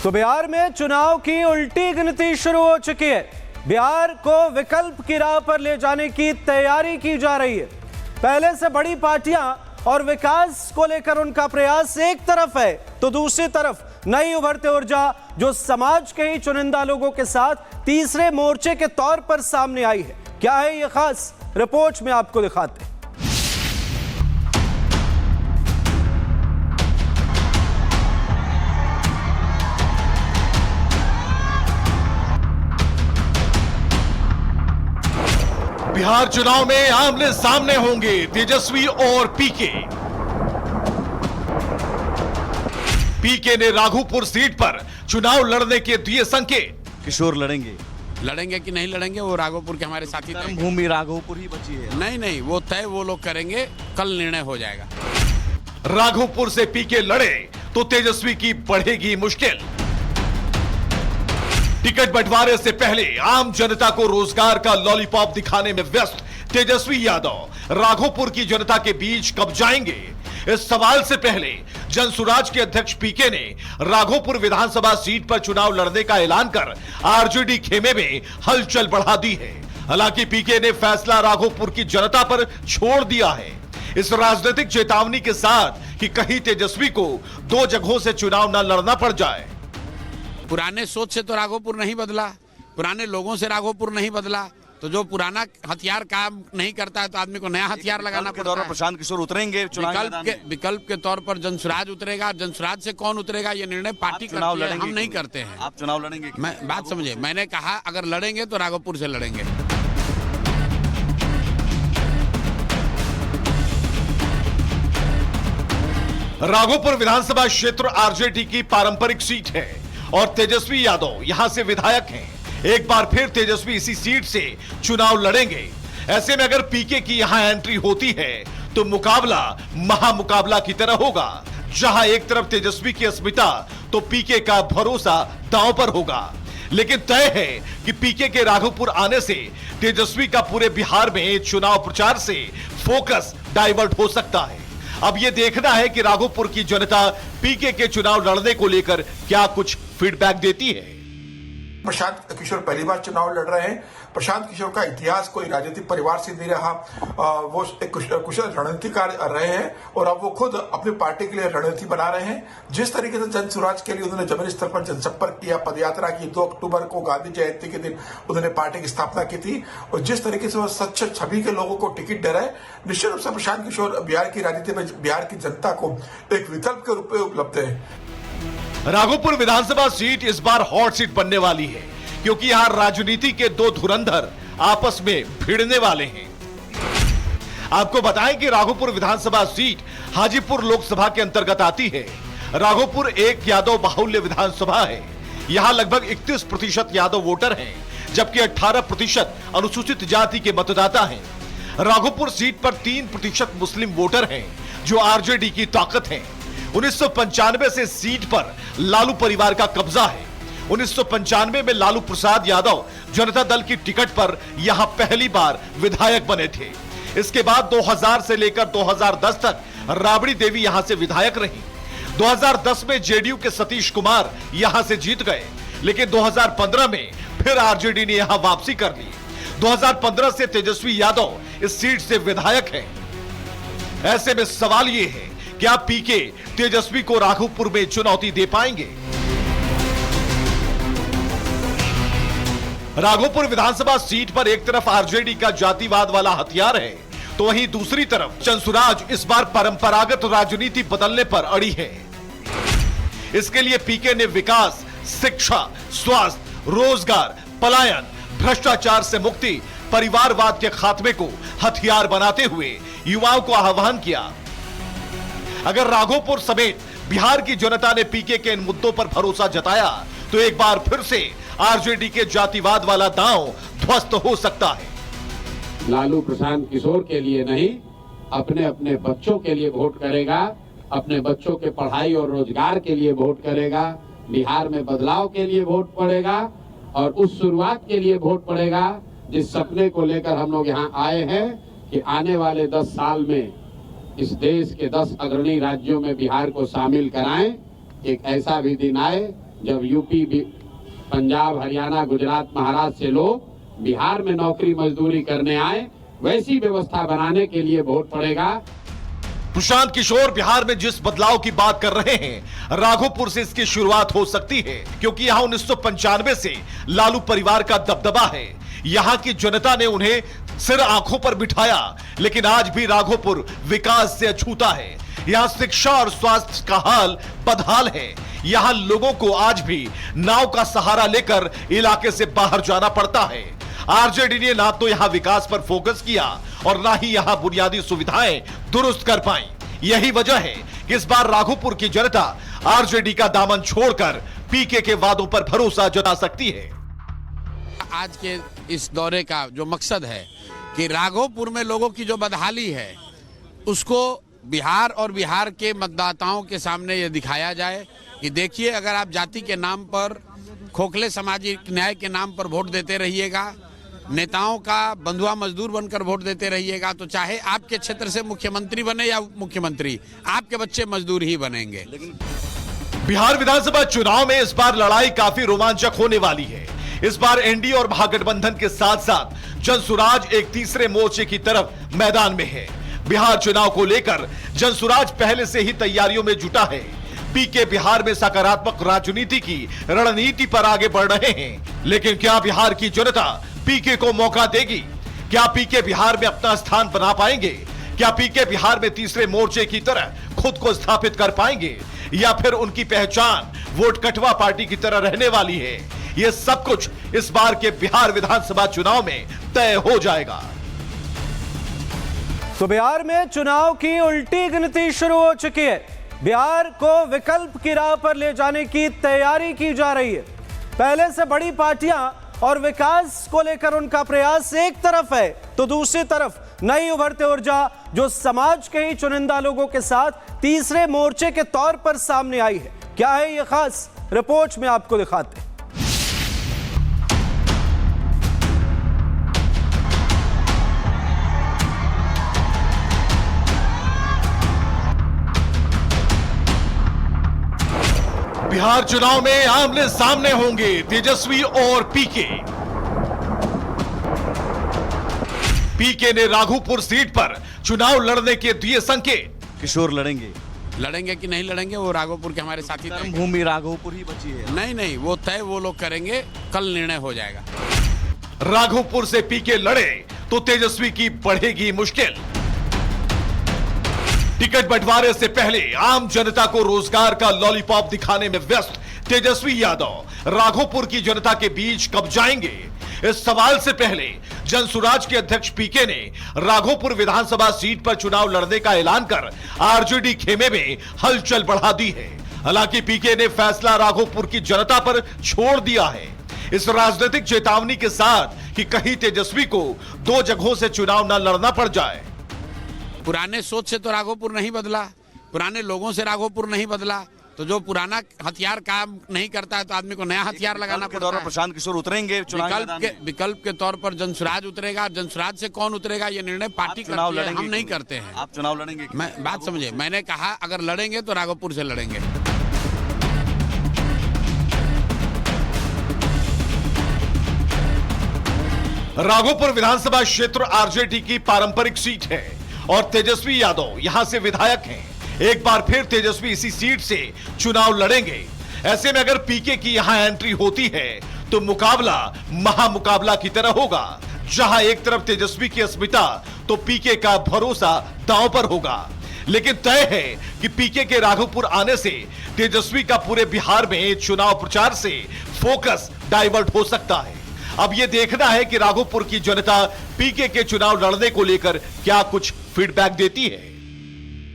तो बिहार में चुनाव की उल्टी गिनती शुरू हो चुकी है। बिहार को विकल्प की राह पर ले जाने की तैयारी की जा रही है। पहले से बड़ी पार्टियां और विकास को लेकर उनका प्रयास एक तरफ है, तो दूसरी तरफ नई उभरते ऊर्जा जो समाज के ही चुनिंदा लोगों के साथ तीसरे मोर्चे के तौर पर सामने आई है। क्या है यह खास, रिपोर्ट में आपको दिखाते हैं। बिहार चुनाव में आमने सामने होंगे तेजस्वी और पीके। पीके ने राघोपुर सीट पर चुनाव लड़ने के दिए संकेत। किशोर लड़ेंगे कि नहीं लड़ेंगे वो राघोपुर के हमारे साथी तय। भूमि राघोपुर ही बची है। नहीं, वो तय वो लोग करेंगे, कल निर्णय हो जाएगा। राघोपुर से पीके लड़े तो तेजस्वी की बढ़ेगी मुश्किल। टिकट बंटवारे से पहले आम जनता को रोजगार का लॉलीपॉप दिखाने में व्यस्त तेजस्वी यादव राघोपुर की जनता के बीच कब जाएंगे? इस सवाल से पहले जनसुराज के अध्यक्ष पीके ने राघोपुर विधानसभा सीट पर चुनाव लड़ने का ऐलान कर आरजेडी खेमे में हलचल बढ़ा दी है। हालांकि पीके ने फैसला राघोपुर की जनता पर छोड़ दिया है, इस राजनीतिक चेतावनी के साथ कि कहीं तेजस्वी को दो जगहों से चुनाव न लड़ना पड़ जाए। पुराने सोच से तो राघोपुर नहीं बदला, पुराने लोगों से राघोपुर नहीं बदला, तो जो पुराना हथियार काम नहीं करता है तो आदमी को नया हथियार लगाना पड़ता है। प्रशांत किशोर उतरेंगे विकल्प के तौर पर जनसुराज उतरेगा। जनसुराज से कौन उतरेगा ये निर्णय पार्टी करती है, हम नहीं करते हैं। आप चुनाव लड़ेंगे? मैं बात समझे, मैंने कहा अगर लड़ेंगे तो राघोपुर से लड़ेंगे। राघोपुर विधानसभा क्षेत्र आरजेडी की पारंपरिक सीट है और तेजस्वी यादव यहां से विधायक हैं। एक बार फिर तेजस्वी इसी सीट से चुनाव लड़ेंगे। ऐसे में अगर पीके की यहां एंट्री होती है तो मुकाबला महामुकाबला की तरह होगा, जहां एक तरफ तेजस्वी की अस्मिता तो पीके का भरोसा दांव पर होगा। लेकिन तय है कि पीके के राघोपुर आने से तेजस्वी का पूरे बिहार में चुनाव प्रचार से फोकस डाइवर्ट हो सकता है। अब यह देखना है कि राघोपुर की जनता पीके के चुनाव लड़ने को लेकर क्या कुछ फीडबैक देती है। प्रशांत किशोर पहली बार चुनाव लड़ रहे हैं। प्रशांत किशोर का इतिहास कोई राजनीतिक परिवार से नहीं रहा। वो एक कुशल रणनीतिकार रहे हैं और अब वो खुद अपनी पार्टी के लिए रणनीति बना रहे हैं। जिस तरीके से जनसुराज के लिए उन्होंने जमीनी स्तर पर जनसंपर्क किया, पदयात्रा की, 2 अक्टूबर को गांधी जयंती के दिन उन्होंने पार्टी की स्थापना की थी और जिस तरीके से वो सच्चे छवि के लोगों को टिकट दे रहे हैं, निश्चित रूप से प्रशांत किशोर बिहार की राजनीति में बिहार की जनता को एक विकल्प के रूप में उपलब्ध है। राघोपुर विधानसभा सीट इस बार हॉट सीट बनने वाली है, क्योंकि यहां राजनीति के दो धुरंधर आपस में भिड़ने वाले हैं। आपको बताएं कि राघोपुर विधानसभा सीट हाजीपुर लोकसभा के अंतर्गत आती है। राघोपुर एक यादव बाहुल्य विधानसभा है। यहां लगभग 31% यादव वोटर हैं, जबकि 18% अनुसूचित जाति के मतदाता हैं। राघोपुर सीट पर 3% मुस्लिम वोटर हैं, जो आरजेडी की ताकत है। 1995 से सीट पर लालू परिवार का कब्जा है। 1995 में लालू प्रसाद यादव जनता दल की टिकट पर यहां पहली बार विधायक बने थे। इसके बाद 2000 से लेकर 2010 तक राबड़ी देवी यहां से विधायक रही। 2010 में जेडीयू के सतीश कुमार यहां से जीत गए, लेकिन 2015 में फिर आरजेडी ने यहां वापसी कर ली। 2015 से तेजस्वी यादव इस सीट से विधायक हैं। ऐसे में सवाल यह है, क्या पीके तेजस्वी को राघोपुर में चुनौती दे पाएंगे? राघोपुर विधानसभा सीट पर एक तरफ आरजेडी का जातिवाद वाला हथियार है, तो वहीं दूसरी तरफ जनसुराज इस बार परंपरागत राजनीति बदलने पर अड़ी है। इसके लिए पीके ने विकास, शिक्षा, स्वास्थ्य, रोजगार, पलायन, भ्रष्टाचार से मुक्ति, परिवारवाद के खात्मे को हथियार बनाते हुए युवाओं को आह्वान किया। अगर राघोपुर समेत बिहार की जनता ने पीके के इन मुद्दों पर भरोसा जताया तो एक बार फिर से आरजेडी के जातिवाद वाला दांव ध्वस्त हो सकता है। लालू प्रशांत किशोर के लिए नहीं, अपने अपने बच्चों के लिए वोट करेगा, अपने बच्चों के पढ़ाई और रोजगार के लिए वोट करेगा, बिहार में बदलाव के लिए वोट पड़ेगा और उस शुरुआत के लिए वोट पड़ेगा जिस सपने को लेकर हम लोग यहाँ आए हैं कि आने वाले 10 साल में इस देश के 10 अग्रणी राज्यों में बिहार को शामिल कराएं। एक ऐसा भी दिन आए जब यूपी, पंजाब, हरियाणा, गुजरात, महाराष्ट्र से लोग बिहार में नौकरी मजदूरी करने आए, वैसी व्यवस्था बनाने के लिए वोट पड़ेगा। प्रशांत किशोर बिहार में जिस बदलाव की बात कर रहे हैं, राघोपुर से इसकी शुरुआत हो सकती है, क्योंकि यहां 1995 से लालू परिवार का दबदबा है। यहां की जनता ने उन्हें सिर आंखों पर बिठाया, लेकिन आज भी राघोपुर विकास से अछूता है। यहां शिक्षा और स्वास्थ्य का हाल बदहाल है। यहां लोगों को आज भी नाव का सहारा लेकर इलाके से बाहर जाना पड़ता है। आरजेडी ने ना तो यहां विकास पर फोकस किया और ना ही यहां बुनियादी सुविधाएं दुरुस्त कर पाई। यही वजह है कि इस बार राघोपुर की जनता आरजेडी का दामन छोड़कर पीके के वादों पर भरोसा जता सकती है। आज के इस दौरे का जो मकसद है कि राघोपुर में लोगों की जो बदहाली है उसको बिहार और बिहार के मतदाताओं के सामने ये दिखाया जाए कि देखिए, अगर आप जाति के नाम पर, खोखले सामाजिक न्याय के नाम पर वोट देते रहिएगा, नेताओं का बंधुआ मजदूर बनकर वोट देते रहिएगा, तो चाहे आपके क्षेत्र से मुख्यमंत्री बने या मुख्यमंत्री, आपके बच्चे मजदूर ही बनेंगे। बिहार विधानसभा चुनाव में इस बार लड़ाई काफी रोमांचक होने वाली है। इस बार एनडीए और महागठबंधन के साथ साथ जनसुराज एक तीसरे मोर्चे की तरफ मैदान में है। बिहार चुनाव को लेकर जनसुराज पहले से ही तैयारियों में जुटा है। पीके बिहार में सकारात्मक राजनीति की रणनीति पर आगे बढ़ रहे हैं, लेकिन क्या बिहार की जनता पीके को मौका देगी? क्या पीके बिहार में अपना स्थान बना पाएंगे? क्या पीके बिहार में तीसरे मोर्चे की तरह खुद को स्थापित कर पाएंगे, या फिर उनकी पहचान वोट कटवा पार्टी की तरह रहने वाली है? यह सब कुछ इस बार के बिहार विधानसभा चुनाव में तय हो जाएगा। तो बिहार में चुनाव की उल्टी गिनती शुरू हो चुकी है। बिहार को विकल्प की राह पर ले जाने की तैयारी की जा रही है। पहले से बड़ी पार्टियां और विकास को लेकर उनका प्रयास एक तरफ है, तो दूसरी तरफ नई उभरते ऊर्जा जो समाज के ही चुनिंदा लोगों के साथ तीसरे मोर्चे के तौर पर सामने आई है। क्या है यह खास, रिपोर्ट में आपको दिखाते हैं। बिहार चुनाव में आमने सामने होंगे तेजस्वी और पीके। पीके ने राघोपुर सीट पर चुनाव लड़ने के दिए संकेत। किशोर लड़ेंगे कि नहीं लड़ेंगे वो राघोपुर के हमारे साथी तय करेंगे। भूमि राघोपुर ही बची है। नहीं, वो तय वो लोग करेंगे, कल निर्णय हो जाएगा। राघोपुर से पीके लड़े तो तेजस्वी की बढ़ेगी मुश्किल। टिकट बंटवारे से पहले आम जनता को रोजगार का लॉलीपॉप दिखाने में व्यस्त तेजस्वी यादव राघोपुर की जनता के बीच कब जाएंगे? इस सवाल से पहले जनसुराज के अध्यक्ष पीके ने राघोपुर विधानसभा सीट पर चुनाव लड़ने का ऐलान कर आरजेडी खेमे में हलचल बढ़ा दी है। हालांकि पीके ने फैसला राघोपुर की जनता पर छोड़ दिया है, इस राजनीतिक चेतावनी के साथ कि कहीं तेजस्वी को दो जगहों से चुनाव न लड़ना पड़ जाए। पुराने सोच से तो राघोपुर नहीं बदला, पुराने लोगों से राघोपुर नहीं बदला, तो जो पुराना हथियार काम नहीं करता है तो आदमी को नया हथियार लगाना पड़ता है। प्रशांत किशोर उतरेंगे विकल्प के तौर पर जनसुराज उतरेगा। जनसुराज से कौन उतरेगा ये निर्णय पार्टी करती है, हम नहीं करते हैं। आप चुनाव लड़ेंगे? मैं बात समझे, मैंने कहा अगर लड़ेंगे तो राघोपुर से लड़ेंगे। राघोपुर विधानसभा क्षेत्र आरजेडी की पारंपरिक सीट है और तेजस्वी यादव यहां से विधायक हैं। एक बार फिर तेजस्वी इसी सीट से चुनाव लड़ेंगे। ऐसे में अगर पीके की यहां एंट्री होती है तो मुकाबला महामुकाबला की तरह होगा, जहां एक तरफ तेजस्वी की अस्मिता तो पीके का भरोसा दांव पर होगा। लेकिन तय है कि पीके के राघोपुर आने से तेजस्वी का पूरे बिहार में चुनाव प्रचार से फोकस डाइवर्ट हो सकता है। अब यह देखना है कि राघोपुर की जनता पीके के चुनाव लड़ने को लेकर क्या कुछ फीडबैक देती है।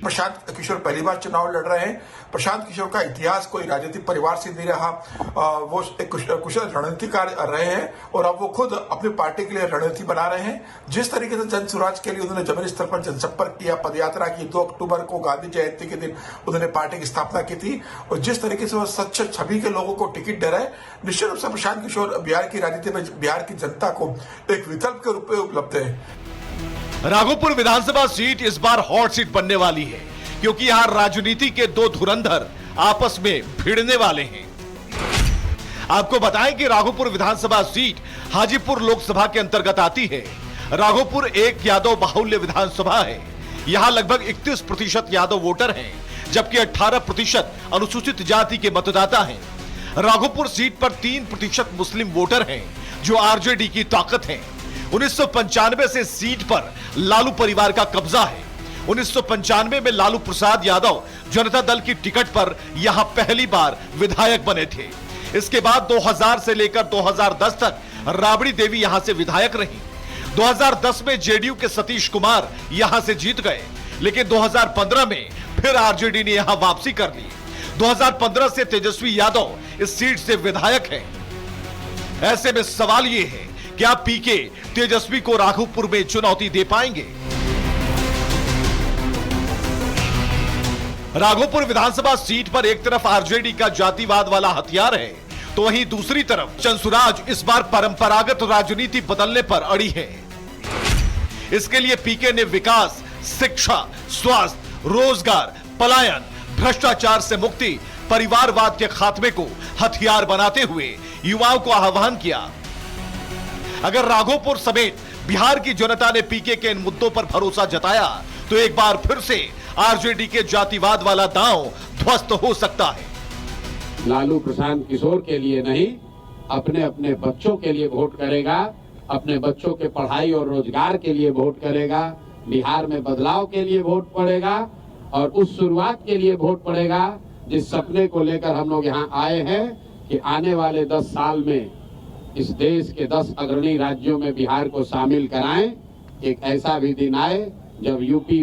प्रशांत किशोर पहली बार चुनाव लड़ रहे हैं। प्रशांत किशोर का इतिहास कोई राजनीतिक परिवार से नहीं रहा। वो एक कुशल रणनीतिकार रहे हैं और अब वो खुद अपनी पार्टी के लिए रणनीति बना रहे हैं। जिस तरीके से जनसुराज के लिए उन्होंने जमीनी स्तर पर जनसंपर्क किया, पदयात्रा की, 2 अक्टूबर को गांधी जयंती के दिन उन्होंने पार्टी की स्थापना की थी, और जिस तरीके से वो सच्च छवि के लोगों को टिकट दे रहे हैं, निश्चित रूप से प्रशांत किशोर बिहार की राजनीति में बिहार की जनता को एक विकल्प के रूप में उपलब्ध है। राघोपुर विधानसभा सीट इस बार हॉट सीट बनने वाली है, क्योंकि यहां राजनीति के दो धुरंधर आपस में भिड़ने वाले हैं। आपको बताएं कि राघोपुर विधानसभा सीट हाजीपुर लोकसभा के अंतर्गत आती है। राघोपुर एक यादव बाहुल्य विधानसभा है। यहां लगभग 31% यादव वोटर हैं, जबकि 18% अनुसूचित जाति के मतदाता हैं। राघोपुर सीट पर 3% मुस्लिम वोटर हैं, जो आरजेडी की ताकत है। 1995 से सीट पर लालू परिवार का कब्जा है। 1995 में लालू प्रसाद यादव जनता दल की टिकट पर यहां पहली बार विधायक बने थे। इसके बाद 2000 से लेकर 2010 तक राबड़ी देवी यहां से विधायक रही। 2010 में जेडीयू के सतीश कुमार यहां से जीत गए, लेकिन 2015 में फिर आरजेडी ने यहां वापसी कर ली। 2015 से तेजस्वी यादव इस सीट से विधायक हैं। ऐसे में सवाल यह है, क्या पीके तेजस्वी को राघोपुर में चुनौती दे पाएंगे? राघोपुर विधानसभा सीट पर एक तरफ आरजेडी का जातिवाद वाला हथियार है, तो वहीं दूसरी तरफ चंसुराज इस बार परंपरागत राजनीति बदलने पर अड़ी है। इसके लिए पीके ने विकास, शिक्षा, स्वास्थ्य, रोजगार, पलायन, भ्रष्टाचार से मुक्ति, परिवारवाद के खात्मे को हथियार बनाते हुए युवाओं को आह्वान किया। अगर राघोपुर समेत बिहार की जनता ने पीके के इन मुद्दों पर भरोसा जताया, तो एक बार फिर से आरजेडी के जातिवाद वाला दांव ध्वस्त हो सकता है। लालू प्रशांत किशोर के लिए नहीं, अपने अपने बच्चों के लिए वोट करेगा, अपने बच्चों के पढ़ाई और रोजगार के लिए वोट करेगा, बिहार में बदलाव के लिए वोट पड़ेगा और उस शुरुआत के लिए वोट पड़ेगा जिस सपने को लेकर हम लोग यहाँ आए हैं कि आने वाले 10 साल में इस देश के 10 अग्रणी राज्यों में बिहार को शामिल कराएं। एक ऐसा भी दिन आए जब यूपी,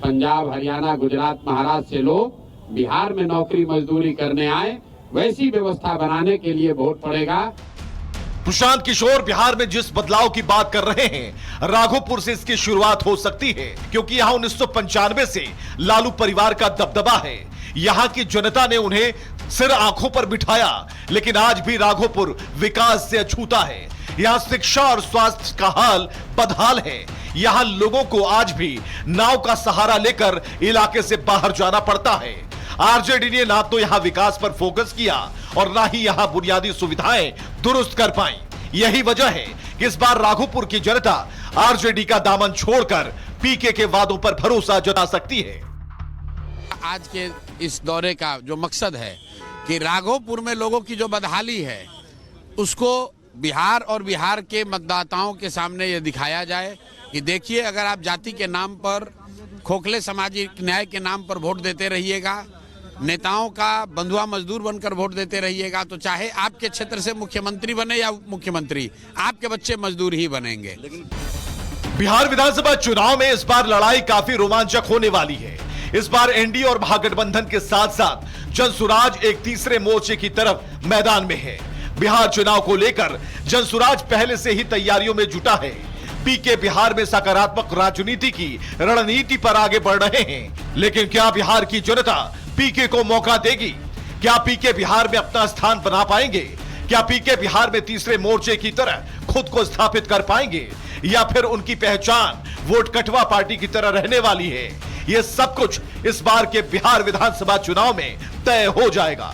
पंजाब, हरियाणा, गुजरात, महाराष्ट्र से लोग बिहार में नौकरी मजदूरी करने आए, वैसी व्यवस्था बनाने के लिए वोट पड़ेगा। प्रशांत किशोर बिहार में जिस बदलाव की बात कर रहे हैं, राघोपुर से इसकी शुरुआत हो सकती है, क्योंकि यहां 1995 से लालू परिवार का दबदबा है। यहां की जनता ने उन्हें सिर आंखों पर बिठाया, लेकिन आज भी राघोपुर विकास से अछूता है। यहां शिक्षा और स्वास्थ्य का हाल बदहाल है। यहां लोगों को आज भी नाव का सहारा लेकर इलाके से बाहर जाना पड़ता है। आरजेडी ने ना तो यहां विकास पर फोकस किया और ना ही यहां बुनियादी सुविधाएं दुरुस्त कर पाई। यही वजह है कि इस बार राघोपुर की जनता आरजेडी का दामन छोड़कर पीके के वादों पर भरोसा जता सकती है। आज के इस दौरे का जो मकसद है कि राघोपुर में लोगों की जो बदहाली है, उसको बिहार और बिहार के मतदाताओं के सामने ये दिखाया जाए कि देखिए, अगर आप जाति के नाम पर, खोखले सामाजिक न्याय के नाम पर वोट देते रहिएगा, नेताओं का बंधुआ मजदूर बनकर वोट देते रहिएगा, तो चाहे आपके क्षेत्र से मुख्यमंत्री बने या उप मुख्यमंत्री, आपके बच्चे मजदूर ही बनेंगे। बिहार विधानसभा चुनाव में इस बार लड़ाई काफी रोमांचक होने वाली है। इस बार एनडीए और महागठबंधन के साथ साथ जनसुराज एक तीसरे मोर्चे की तरफ मैदान में है। बिहार चुनाव को लेकर जनसुराज पहले से ही तैयारियों में जुटा है। पीके बिहार में सकारात्मक राजनीति की रणनीति पर आगे बढ़ रहे हैं, लेकिन क्या बिहार की जनता पीके को मौका देगी? क्या पीके बिहार में अपना स्थान बना पाएंगे? क्या पीके बिहार में तीसरे मोर्चे की तरह खुद को स्थापित कर पाएंगे, या फिर उनकी पहचान वोट कटवा पार्टी की तरह रहने वाली है? यह सब कुछ इस बार के बिहार विधानसभा चुनाव में तय हो जाएगा।